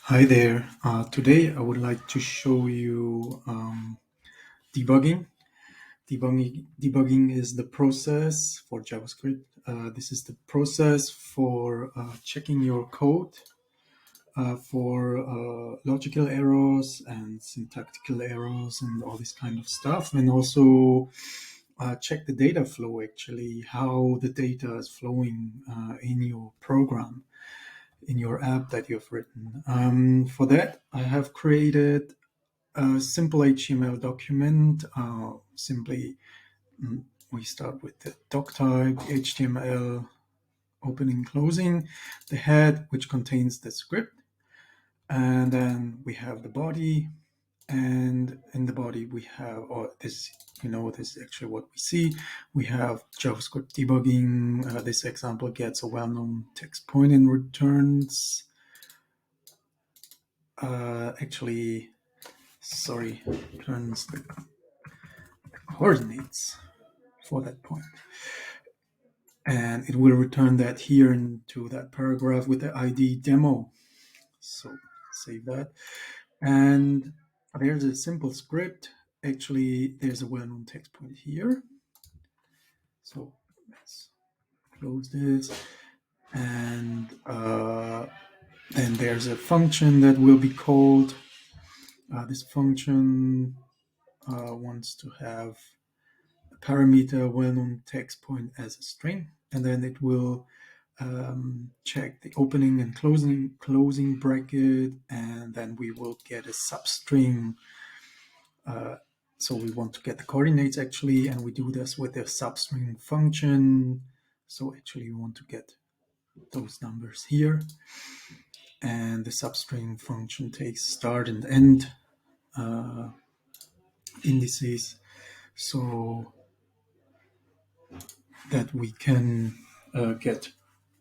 Hi there. Today I would like to show you debugging. Debugging is the process for JavaScript. This is the process for checking your code for logical errors and syntactical errors and all this kind of stuff, and also check the data flow, actually, how the data is flowing in your program, in your app that you've written. For that, I have created a simple HTML document. Simply, we start with the doc type, HTML, opening, closing, the head, which contains the script, and then we have the body. And in the body, we have, or this, this is actually what we see. We have JavaScript debugging. This example gets a well-known text point and returns. Returns the coordinates for that point. And it will return that here into that paragraph with the ID demo. So save that. And there's a simple script. Actually, there's a well-known text point here. So let's close this. And then there's a function that will be called. This function wants to have a parameter well-known text point as a string, and then it will check the opening and closing bracket, and then we will get a substring. So we want to get the coordinates, actually, and we do this with the substring function. So actually we want to get those numbers here, and the substring function takes start and end indices so that we can get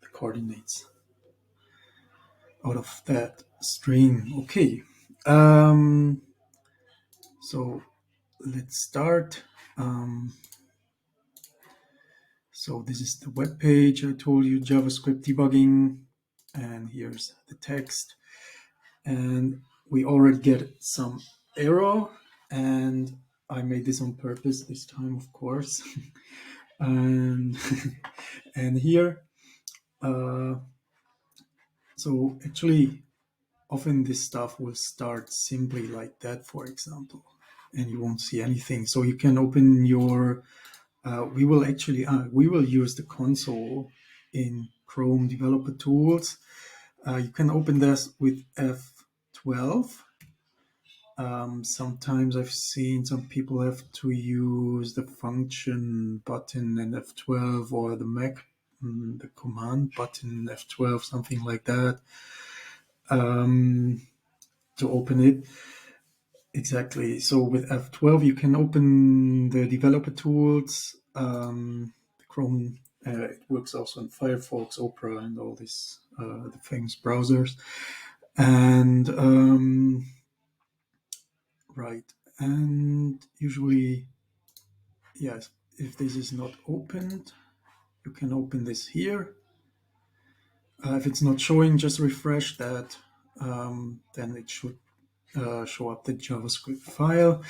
the coordinates out of that string. Okay, so let's start. So this is the web page. I told you, JavaScript debugging, and here's the text. And we already get some error, and I made this on purpose this time, of course. and and here, so actually, often this stuff will start simply like that, for example, and you won't see anything. So you can open your. We will use the console in Chrome Developer Tools. You can open this with F12. Sometimes I've seen some people have to use the function button in F12 or the the command button F12, something like that, to open it. Exactly. So with F12, you can open the developer tools. Chrome, it works also in Firefox, Opera, and all these the famous browsers. And right. And usually, yes, if this is not opened, you can open this here. If it's not showing, just refresh that. Then it should show up the JavaScript file.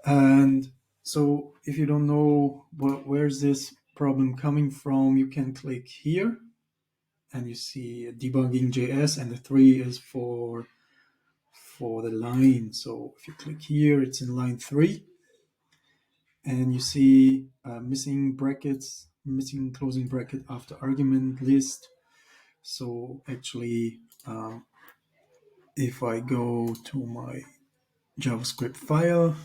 And so if you don't know where's this problem coming from, you can click here and you see Debugging JS, and the 3 is for the line. So if you click here, it's in line 3, and you see missing brackets, missing closing bracket after argument list. So actually, if I go to my JavaScript file,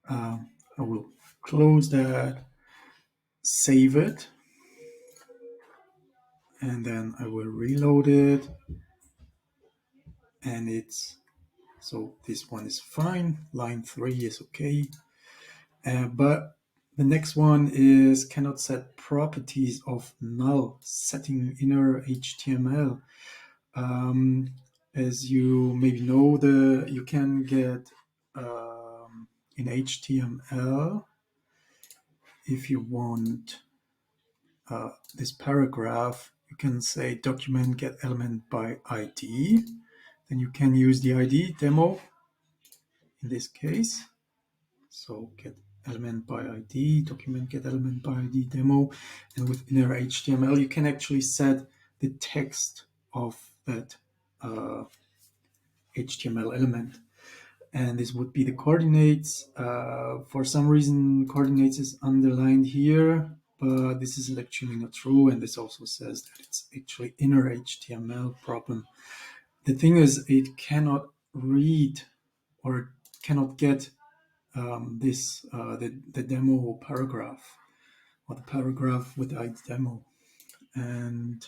I will close that, save it, and then I will reload it, and it's, so this one is fine, line 3 is okay, but the next one is cannot set properties of null, setting inner HTML. As you maybe know, you can get in HTML, if you want this paragraph, you can say document get element by ID. Then you can use the ID demo in this case. So get element by ID, document get element by ID demo, and with inner HTML you can actually set the text of that HTML element. And this would be the coordinates. For some reason, coordinates is underlined here, but this is actually not true. And this also says that it's actually inner HTML problem. The thing is, it cannot read or cannot get the demo paragraph or the paragraph with the ID demo. And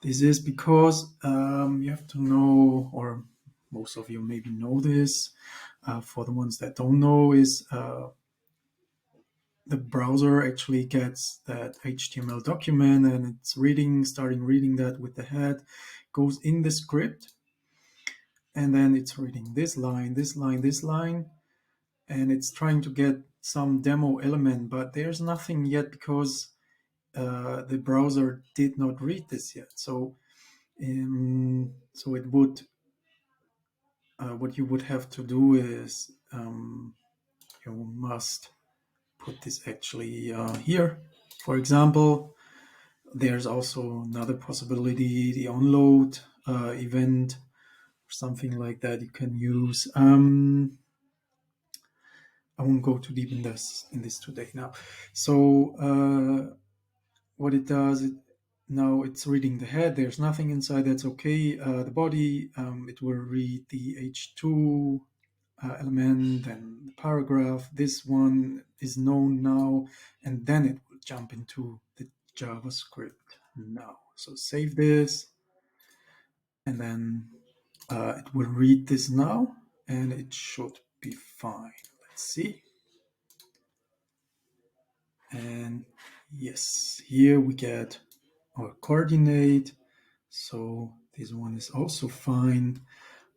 this is because you have to know, or most of you maybe know this, for the ones that don't know, is the browser actually gets that HTML document and it's starting reading that with the head, goes in the script, and then it's reading this line, this line, this line, and it's trying to get some demo element, but there's nothing yet because the browser did not read this yet. So it would, what you would have to do is you must put this actually here. For example, there's also another possibility, the onload event or something like that you can use. I won't go too deep in this today now. So what it does, now it's reading the head. There's nothing inside. That's okay. The body, it will read the H2 element and the paragraph. This one is known now, and then it will jump into the JavaScript now. So save this, and then it will read this now, and it should be fine. Let's see. And yes, here we get our coordinate. So this one is also fine.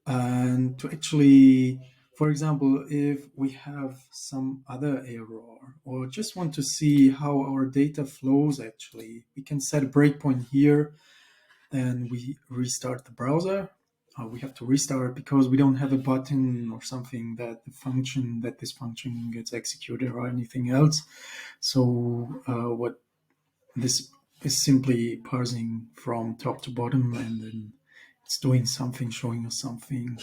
And to actually, for example, if we have some other error or just want to see how our data flows, actually, we can set a breakpoint here. Then we restart the browser. We have to restart because we don't have a button or something that this function gets executed or anything else. So what this is simply parsing from top to bottom, and then it's doing something, showing us something.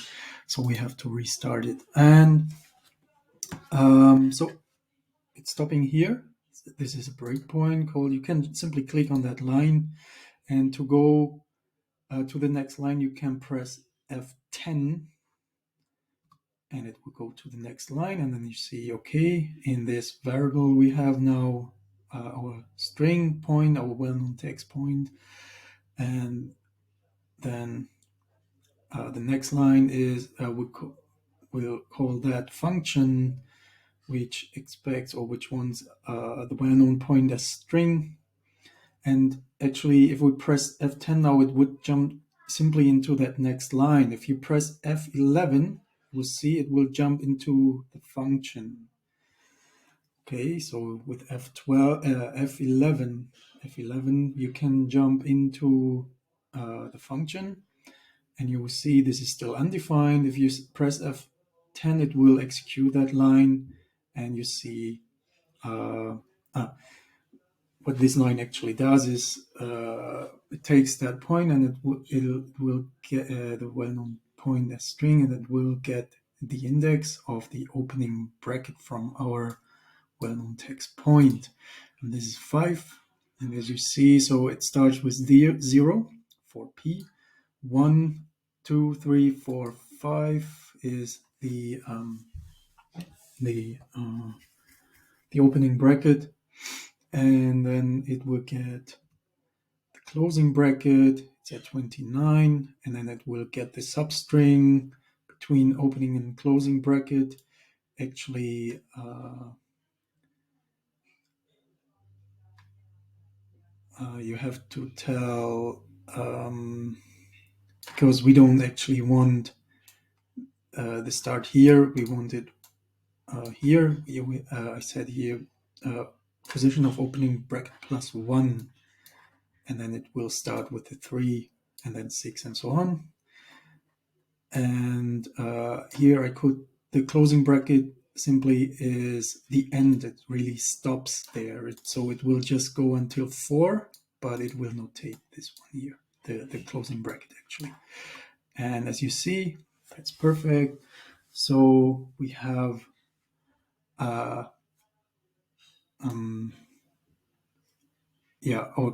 So we have to restart it. And so it's stopping here. This is a breakpoint called. You can simply click on that line, and to go to the next line, you can press F10, and it will go to the next line. And then you see, okay, in this variable we have now our string point, our well-known text point, and then the next line is we'll call that function, which expects or which wants the well-known point as string. And actually, if we press F10 now, it would jump simply into that next line. If you press F11, we'll see it will jump into the function. Okay, so with F11, you can jump into the function, and you will see this is still undefined. If you press F10, it will execute that line, and you see what this line actually does is it takes that point and it will get the well-known point as string, and it will get the index of the opening bracket from our well-known text point. And this is 5. And as you see, so it starts with 0 for P. 1, 2, 3, 4, 5 is the opening bracket, and then it will get the closing bracket. It's at 29, and then it will get the substring between opening and closing bracket. Actually, you have to tell, because we don't actually want the start here, we want it here. I said here position of opening bracket +1, and then it will start with the 3 and then 6 and so on. And here I could, the closing bracket simply is the end. It really stops there. So it will just go until 4, but it will not take this one here, the closing bracket actually. And as you see, that's perfect. So we have our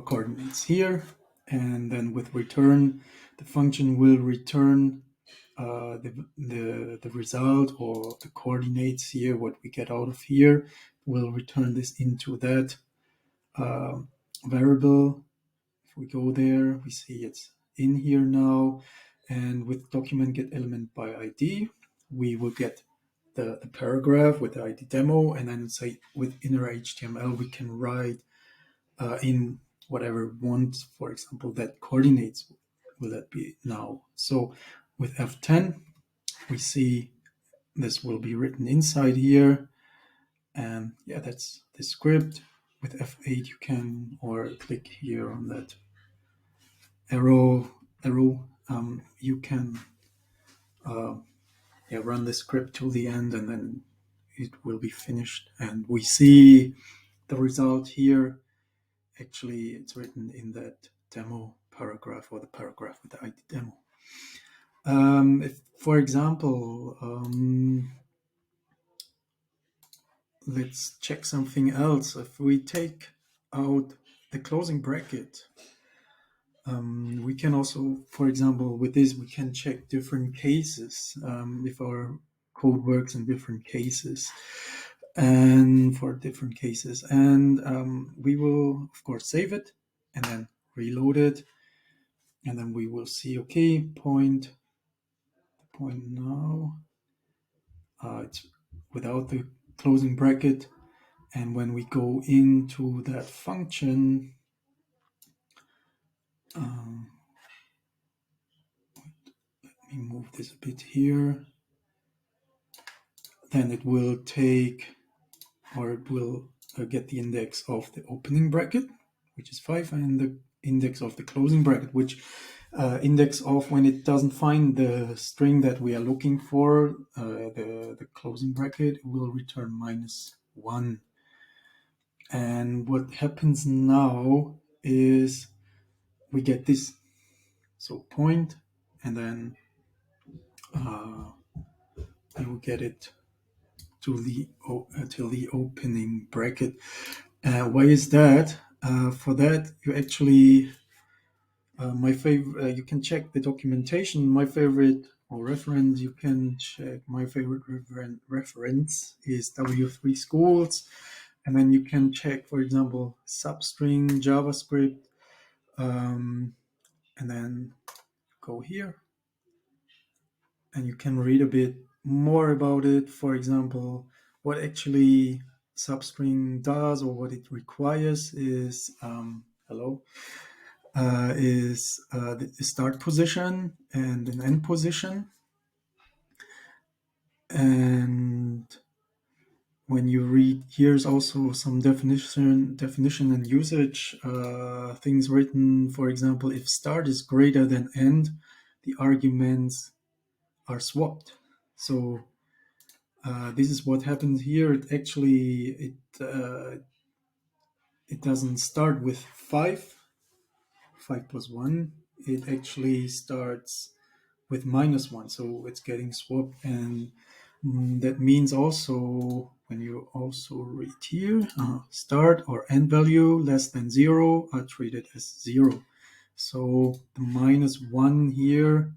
coordinates here, and then with return, the function will return the result or the coordinates here, what we get out of here, will return this into that variable. If we go there, we see it's in here now, and with document get element by ID, we will get the paragraph with the ID demo, and then say with inner HTML we can write in whatever we want. For example, that coordinates will that be now. So with F10 we see this will be written inside here, and yeah, that's the script. With F8 you can, or click here on that arrow, you can run the script to the end, and then it will be finished. And we see the result here. Actually, it's written in that demo paragraph, or the paragraph with the ID demo. If, for example, let's check something else. If we take out the closing bracket, we can also, for example, with this, we can check different cases, if our code works in different cases and for different cases. And we will, of course, save it and then reload it. And then we will see, okay, point now, it's without the closing bracket. And when we go into that function, let me move this a bit here, then it will take, or it will get the index of the opening bracket, which is 5, and the index of the closing bracket, which index of when it doesn't find the string that we are looking for, the closing bracket, will return -1. And what happens now is we get this, so point, and then we will get it to the till the opening bracket. Why is that? For that, you actually my favorite. You can check the documentation. My favorite, or reference, you can check. My favorite reference is W3 Schools, and then you can check, for example, substring JavaScript, and then go here, and you can read a bit more about it. For example, what actually substring does, or what it requires, is the start position and an end position. And when you read, here's also some definition and usage things written. For example, if start is greater than end, the arguments are swapped. So this is what happens here. It actually it doesn't start with 5 plus 1. It actually starts with -1, so it's getting swapped. And that means also, when you also read here, start or end value less than 0 are treated as 0. So the -1 here,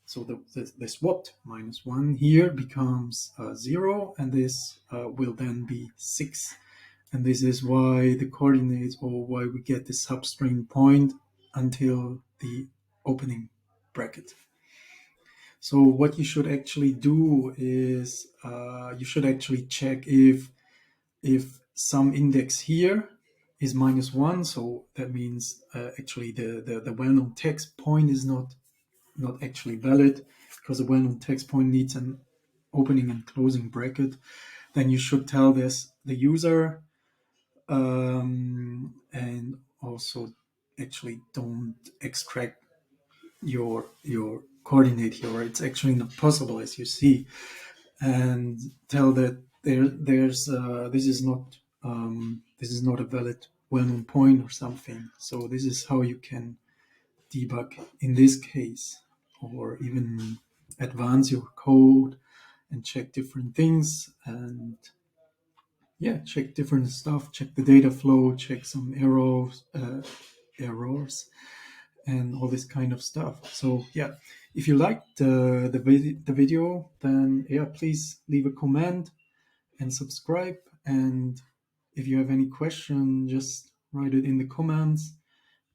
so the swapped -1 here becomes 0, and this will then be 6. And this is why the coordinates, or why we get the substring point until the opening bracket. So what you should actually do is you should actually check if some index here is -1. So that means actually the well-known text point is not actually valid, because a well-known text point needs an opening and closing bracket. Then you should tell this the user, and also actually don't extract your coordinate here. It's actually not possible, as you see, and tell that this is not a valid well-known point or something. So this is how you can debug in this case, or even advance your code and check different things, and yeah, check different stuff, check the data flow, check some errors and all this kind of stuff. So yeah, if you liked the video, then yeah, please leave a comment and subscribe. And if you have any question, just write it in the comments,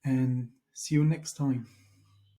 and see you next time.